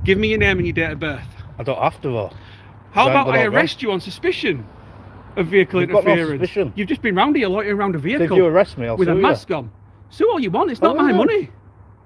Give me your name and your date of birth. I don't have to, though. How about I arrest you on suspicion of vehicle interference? Got no suspicion. You've just been round here loitering around a vehicle. If you arrest me, I'll with sue a mask on. Sue all you want, it's not my money.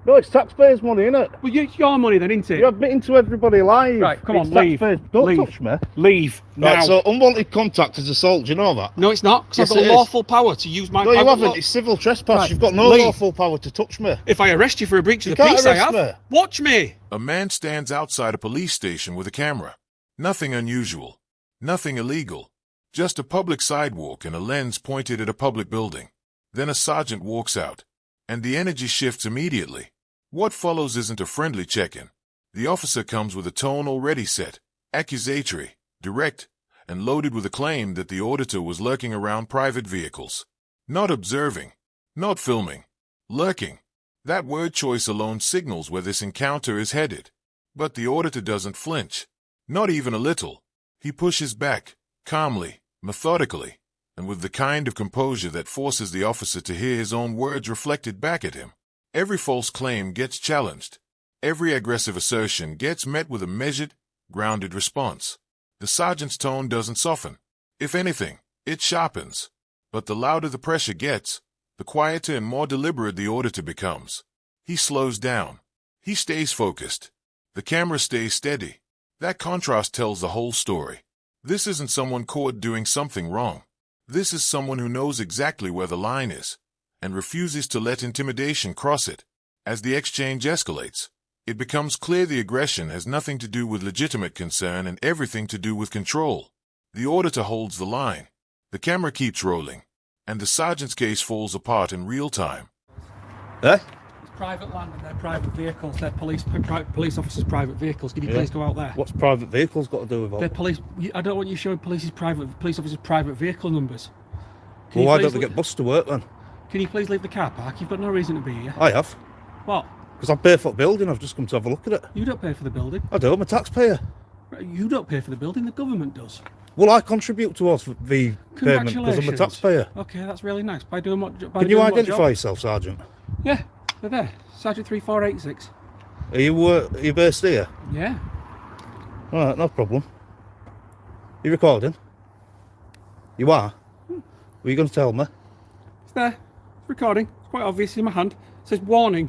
No, it's taxpayers' money, innit? Well, it's your money then, isn't it? You're admitting to everybody live. Right, come on, leave. Don't touch me. Leave now. Right, so unwanted contact is assault, do you know that? No, it's not, because I've got lawful power to use my... No, you haven't, it's civil trespass. Right. You've got no lawful power to touch me. If I arrest you for a breach of the peace, I have. Me. Watch me. A man stands outside a police station with a camera. Nothing unusual. Nothing illegal. Just a public sidewalk and a lens pointed at a public building. Then a sergeant walks out, and the energy shifts immediately. What follows isn't a friendly check-in. The officer comes with a tone already set, accusatory, direct, and loaded with a claim that the auditor was lurking around private vehicles. Not observing, not filming, lurking. That word choice alone signals where this encounter is headed. But the auditor doesn't flinch. Not even a little. He pushes back, calmly, methodically, and with the kind of composure that forces the officer to hear his own words reflected back at him. Every false claim gets challenged. Every aggressive assertion gets met with a measured, grounded response. The sergeant's tone doesn't soften. If anything, it sharpens. But the louder the pressure gets, the quieter and more deliberate the auditor becomes. He slows down. He stays focused. The camera stays steady. That contrast tells the whole story. This isn't someone caught doing something wrong. This is someone who knows exactly where the line is, and refuses to let intimidation cross it. As the exchange escalates, it becomes clear the aggression has nothing to do with legitimate concern and everything to do with control. The auditor holds the line. The camera keeps rolling, and the sergeant's case falls apart in real time. It's private land and they're private vehicles. They're police officers' private vehicles. Can you please go out there? What's private vehicles got to do with all? They're police. I don't want you showing police officers' private vehicle numbers. Well, why don't they get bused to work then? Can you please leave the car park? You've got no reason to be here. I have. What? Because I'm paying for the building, I've just come to have a look at it. You don't pay for the building. I do, I'm a taxpayer. You don't pay for the building, the government does. Well, I contribute towards the payment because I'm a taxpayer. Okay, that's really nice. By doing what? Can you identify yourself, Sergeant? Yeah, they're there. Sergeant 3486. Are you based here? Yeah. Alright, no problem. You recording? You are? Were you going to tell me? It's there. It's recording. It's quite obvious in my hand. It says warning.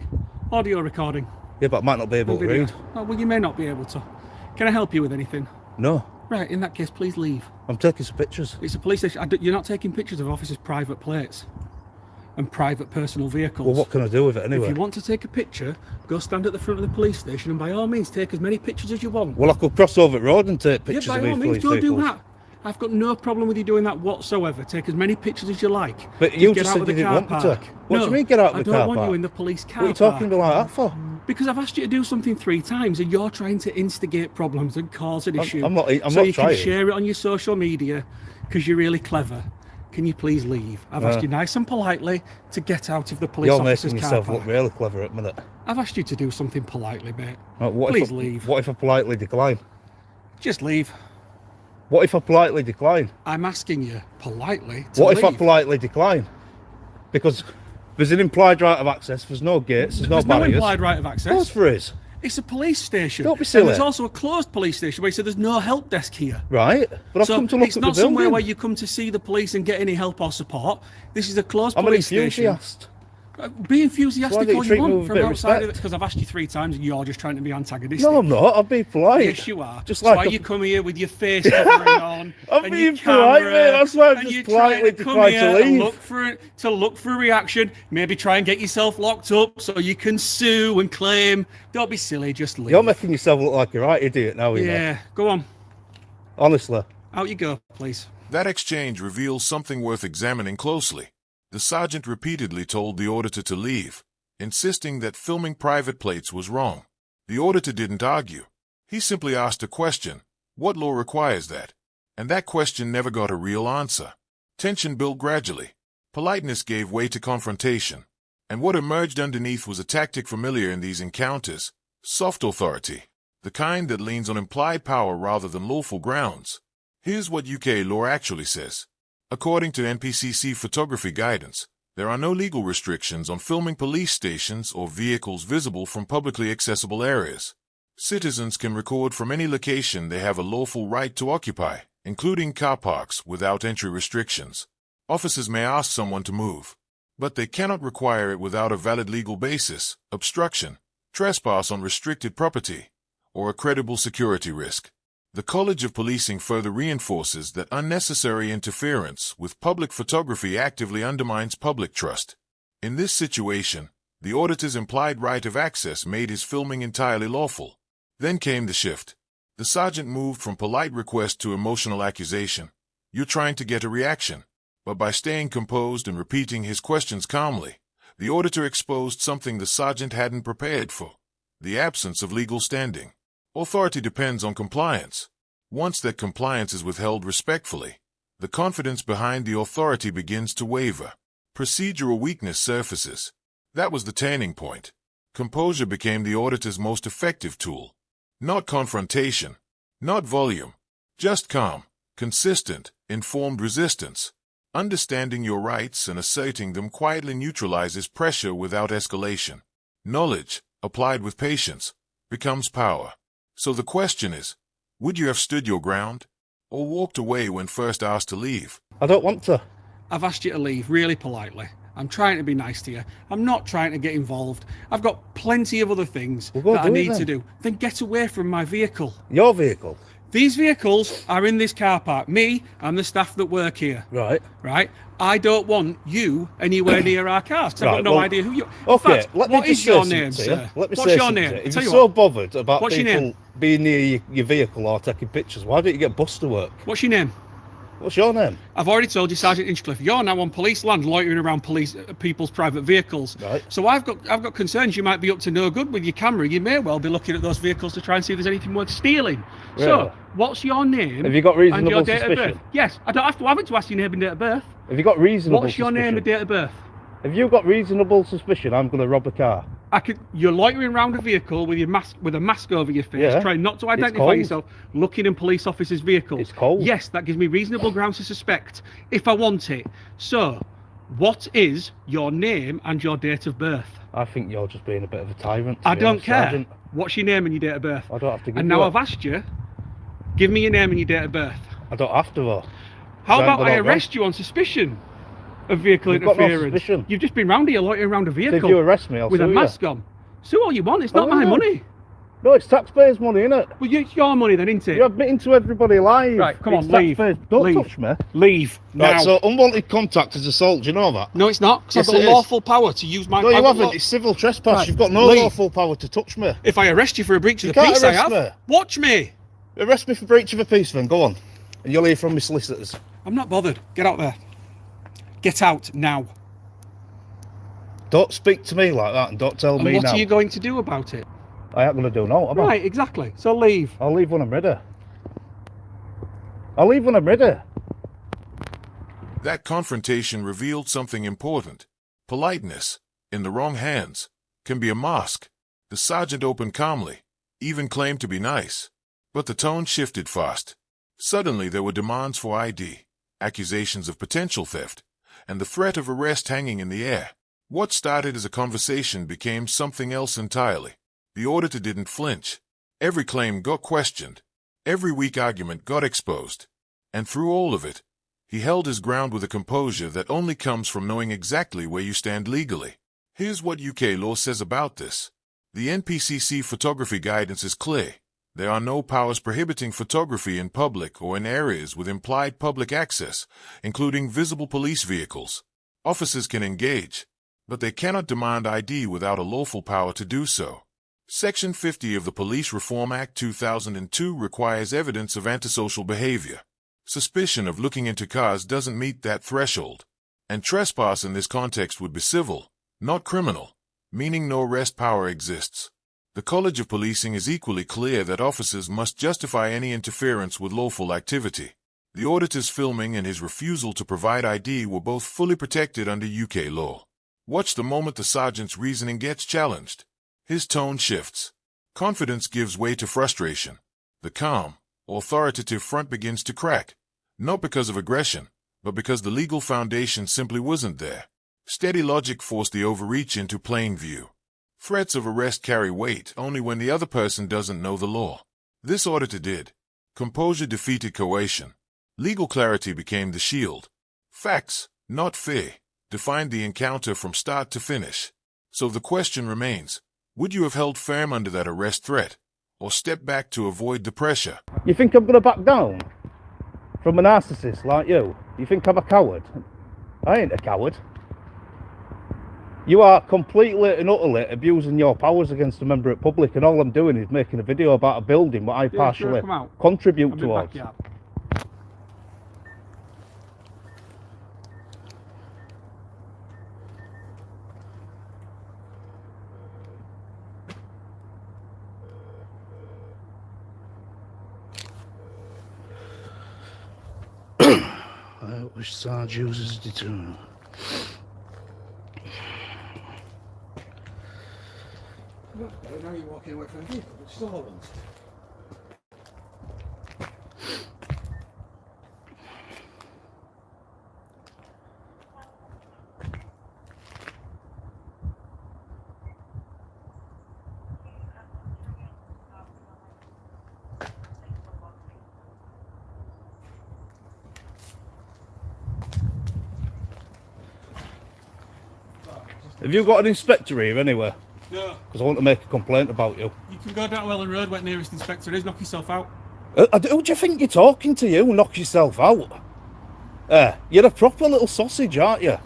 Audio recording. Yeah, but I might not be able to read. Oh, well, you may not be able to. Can I help you with anything? No. Right, in that case, please leave. I'm taking some pictures. It's a police station. You're not taking pictures of officers' private plates and private personal vehicles. Well, what can I do with it anyway? If you want to take a picture, go stand at the front of the police station and by all means take as many pictures as you want. Well, I could cross over the road and take pictures of these police vehicles. By all means, go do that. I've got no problem with you doing that whatsoever. Take as many pictures as you like. But you just said you didn't want me to. What do you mean get out of the car park? I don't want you in the police car park. What are you talking to me like that for? Because I've asked you to do something 3 times and you're trying to instigate problems and cause an issue. I'm not trying. So you can share it on your social media because you're really clever. Can you please leave? I've asked you nice and politely to get out of the police officer's car park. You're making yourself look really clever at the minute. I've asked you to do something politely, mate. Please leave. What if I politely decline? Just leave. What if I politely decline? I'm asking you politely to What leave. if I politely decline? Because there's an implied right of access, there's no gates, there's no barriers. There's no implied right of access. Of course there is. It's a police station. Don't be silly. And there's also a closed police station where you say there's no help desk here. Right, but I've come to look at the building. It's not somewhere where you come to see the police and get any help or support. This is a closed police station. I'm an enthusiast. Be enthusiastic all you want from outside of it, respect? because I've asked you 3 times and you're just trying to be antagonistic. No, I'm not. I'm being polite. Yes, you are. Just That's like why you come here with your face covering on. I'm being polite, mate. That's why I'm just politely declined to leave. Look for a reaction. Maybe try and get yourself locked up so you can sue and claim. Don't be silly. Just leave. You're making yourself look like a right idiot now. Yeah. Go on. Honestly. Out you go, please. That exchange reveals something worth examining closely. The sergeant repeatedly told the auditor to leave, insisting that filming private plates was wrong. The auditor didn't argue. He simply asked a question: what law requires that? And that question never got a real answer. Tension built gradually. Politeness gave way to confrontation. And what emerged underneath was a tactic familiar in these encounters: soft authority, the kind that leans on implied power rather than lawful grounds. Here's what UK law actually says. According to NPCC photography guidance, there are no legal restrictions on filming police stations or vehicles visible from publicly accessible areas. Citizens can record from any location they have a lawful right to occupy, including car parks, without entry restrictions. Officers may ask someone to move, but they cannot require it without a valid legal basis, obstruction, trespass on restricted property, or a credible security risk. The College of Policing further reinforces that unnecessary interference with public photography actively undermines public trust. In this situation, the auditor's implied right of access made his filming entirely lawful. Then came the shift. The sergeant moved from polite request to emotional accusation. You're trying to get a reaction. But by staying composed and repeating his questions calmly, the auditor exposed something the sergeant hadn't prepared for: the absence of legal standing. Authority depends on compliance. Once that compliance is withheld respectfully, the confidence behind the authority begins to waver. Procedural weakness surfaces. That was the turning point. Composure became the auditor's most effective tool. Not confrontation, not volume, just calm, consistent, informed resistance. Understanding your rights and asserting them quietly neutralizes pressure without escalation. Knowledge, applied with patience, becomes power. So the question is, would you have stood your ground, or walked away when first asked to leave? I don't want to. I've asked you to leave really politely. I'm trying to be nice to you. I'm not trying to get involved. I've got plenty of other things that I need to do. Then get away from my vehicle. Your vehicle? These vehicles are in this car park. Me and the staff that work here. Right. Right? I don't want you anywhere near our cars, because I've got no idea who you are. Okay, let me what is your name, sir? What's your name? If you're so bothered about people being near your vehicle or taking pictures, why don't you get bus to work? What's your name? What's your name? I've already told you, Sergeant Inchcliffe. You're now on police land, loitering around people's private vehicles. Right. So I've got concerns you might be up to no good with your camera. You may well be looking at those vehicles to try and see if there's anything worth stealing. Really? So, what's your name? Have you got reasonable and your date suspicion? of birth? Yes, I don't have to ask your name and date of birth. Have you got reasonable What's your name and date of birth? Have you got reasonable suspicion I'm going to rob a car? You're loitering around a vehicle with a mask over your face, trying not to identify yourself, looking in police officers' vehicles. It's cold. Yes, that gives me reasonable grounds to suspect if I want it. So, what is your name and your date of birth? I think you're just being a bit of a tyrant. I don't care. Sergeant. What's your name and your date of birth? I don't have to give And you now that. I've asked you, give me your name and your date of birth. I don't have to though. How about I arrest you on suspicion of vehicle interference? Got no suspicion. You've just been round here loitering around a vehicle. If you arrest me, I'll with sue a mask on. Sue all you want, it's not my money. No, it's taxpayers' money, isn't it? Well, it's your money then, isn't it? You're admitting to everybody live. Right, come on, It's leave. taxpayers. Don't Leave. touch me. Leave now. Right, so unwanted contact is assault, do you know that? No, it's not, because Yes, I've it got is. lawful power to use my... No, you haven't. It's civil trespass. Right, You've got no leave. lawful power to touch me. If I arrest you for a breach of You the can't peace, I arrest have. me. Watch me. Arrest me for breach of a peace then, go on. And you'll hear from my solicitors. I'm not bothered. Get out there. Get out now. Don't speak to me like that and don't tell And me what now. are you going to do about it? I ain't going to do no, am I? Right, exactly. So leave. I'll leave when I'm ready. I'll leave when I'm ready. That confrontation revealed something important. Politeness, in the wrong hands, can be a mask. The sergeant opened calmly, even claimed to be nice. But the tone shifted fast. Suddenly there were demands for ID, accusations of potential theft, and the threat of arrest hanging in the air. What started as a conversation became something else entirely. The auditor didn't flinch. Every claim got questioned. Every weak argument got exposed. And through all of it, he held his ground with a composure that only comes from knowing exactly where you stand legally. Here's what UK law says about this. The NPCC photography guidance is clear. There are no powers prohibiting photography in public or in areas with implied public access, including visible police vehicles. Officers can engage, but they cannot demand ID without a lawful power to do so. Section 50 of the Police Reform Act 2002 requires evidence of antisocial behavior. Suspicion of looking into cars doesn't meet that threshold. And trespass in this context would be civil, not criminal, meaning no arrest power exists. The College of Policing is equally clear that officers must justify any interference with lawful activity. The auditor's filming and his refusal to provide ID were both fully protected under UK law. Watch the moment the sergeant's reasoning gets challenged. His tone shifts. Confidence gives way to frustration. The calm, authoritative front begins to crack, not because of aggression, but because the legal foundation simply wasn't there. Steady logic forced the overreach into plain view. Threats of arrest carry weight only when the other person doesn't know the law. This auditor did. Composure defeated coercion. Legal clarity became the shield. Facts, not fear, defined the encounter from start to finish. So the question remains, would you have held firm under that arrest threat, or step back to avoid the pressure? You think I'm going to back down from a narcissist like you? You think I'm a coward? I ain't a coward. You are completely and utterly abusing your powers against a member of the public, and all I'm doing is making a video about a building what I partially contribute towards. I wish Sarge uses deterrent. Now you're walking away from the vehicle, which is all I want. Have you got an inspector here anywhere? No. Because I want to make a complaint about you. You can go down Welland Road where the nearest inspector is, knock yourself out. Who do you think you're talking to, you? Knock yourself out? You're a proper little sausage, aren't you?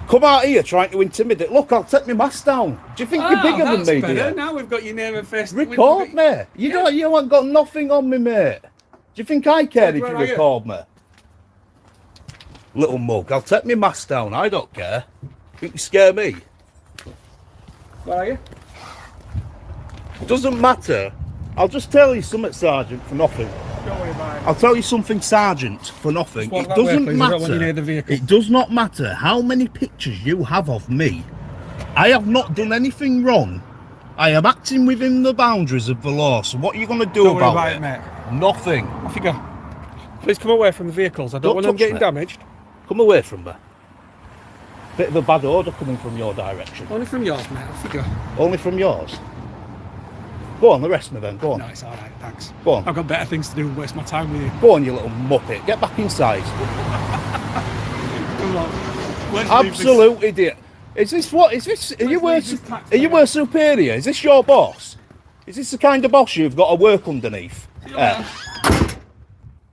Come out here trying to intimidate. Look, I'll take my mask down. Do you think you're bigger than me, better. dear? Now we've got your name and face. Record me. You ain't got nothing on me, mate. Do you think I care if you record me? Little mug, I'll take my mask down. I don't care. Think you scare me? Where are you? Doesn't matter. I'll just tell you something, Sergeant, for nothing. Don't worry about it. I'll tell you something, Sergeant, for nothing. It doesn't matter. I don't want you near the vehicle. It does not matter how many pictures you have of me. I have not done anything wrong. I am acting within the boundaries of the law. So what are you going to do about it? Mate. Nothing. Off you go. Please come away from the vehicles. I don't want them getting damaged. Come away from me. Bit of a bad odour coming from your direction. Only from yours, mate. Off you go. Only from yours? Go on, arrest me then. Go on. No, it's all right. Thanks. Go on. I've got better things to do than waste my time with you. Go on, you little muppet. Get back inside. Come on. Absolute idiot. Is this what? Is this? Are you a superior? Is this your boss? Is this the kind of boss you've got to work underneath?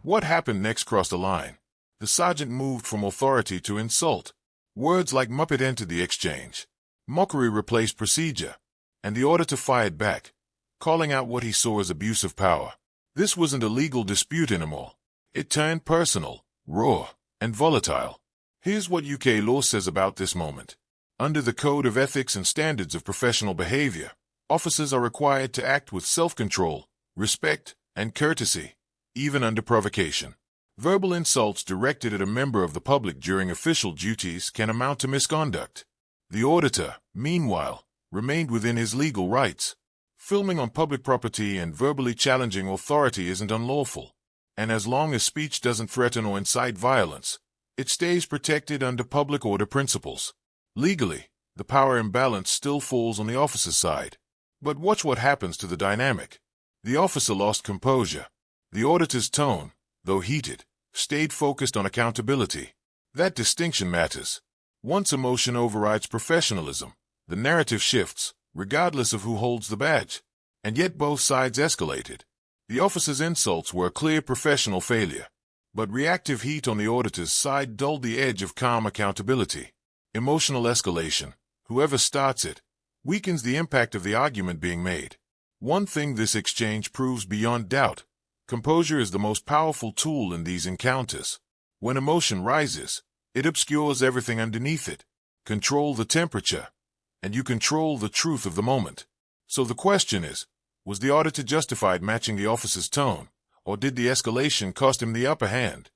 What happened next crossed the line. The sergeant moved from authority to insult. Words like Muppet entered the exchange. Mockery replaced procedure. And the auditor fired back, calling out what he saw as abuse of power. This wasn't a legal dispute anymore. It turned personal, raw, and volatile. Here's what UK law says about this moment. Under the Code of Ethics and Standards of Professional Behavior, officers are required to act with self-control, respect, and courtesy, even under provocation. Verbal insults directed at a member of the public during official duties can amount to misconduct. The auditor, meanwhile, remained within his legal rights. Filming on public property and verbally challenging authority isn't unlawful, and as long as speech doesn't threaten or incite violence, it stays protected under public order principles. Legally, the power imbalance still falls on the officer's side. But watch what happens to the dynamic. The officer lost composure. The auditor's tone, though heated, stayed focused on accountability. That distinction matters. Once emotion overrides professionalism, the narrative shifts, regardless of who holds the badge. And yet both sides escalated. The officer's insults were a clear professional failure, but reactive heat on the auditor's side dulled the edge of calm accountability. Emotional escalation, whoever starts it, weakens the impact of the argument being made. One thing this exchange proves beyond doubt: composure is the most powerful tool in these encounters. When emotion rises, it obscures everything underneath it. Control the temperature, and you control the truth of the moment. So the question is, was the auditor justified matching the officer's tone, or did the escalation cost him the upper hand?